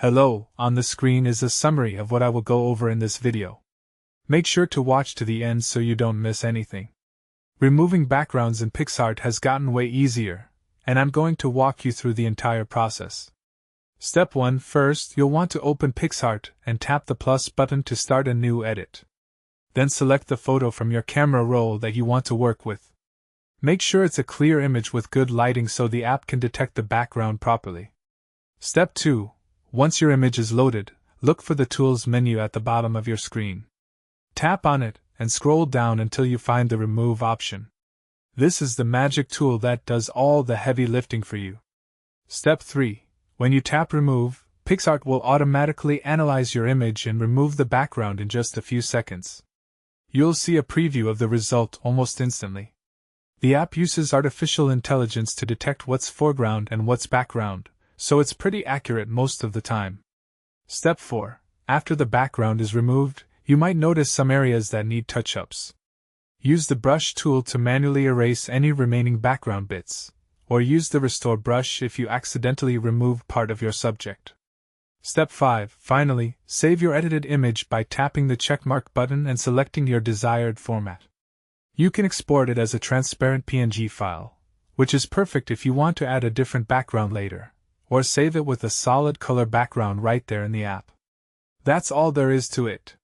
Hello, on the screen is a summary of what I will go over in this video. Make sure to watch to the end so you don't miss anything. Removing backgrounds in PICSART has gotten way easier, and I'm going to walk you through the entire process. Step 1. First, you'll want to open PICSART and tap the plus button to start a new edit. Then select the photo from your camera roll that you want to work with. Make sure it's a clear image with good lighting so the app can detect the background properly. Step 2. Once your image is loaded, look for the Tools menu at the bottom of your screen. Tap on it and scroll down until you find the Remove option. This is the magic tool that does all the heavy lifting for you. Step 3. When you tap Remove, PICSART will automatically analyze your image and remove the background in just a few seconds. You'll see a preview of the result almost instantly. The app uses artificial intelligence to detect what's foreground and what's background, so it's pretty accurate most of the time. Step 4. After the background is removed, you might notice some areas that need touch-ups. Use the brush tool to manually erase any remaining background bits, or use the restore brush if you accidentally remove part of your subject. Step 5. Finally, save your edited image by tapping the checkmark button and selecting your desired format. You can export it as a transparent PNG file, which is perfect if you want to add a different background later, or save it with a solid color background right there in the app. That's all there is to it.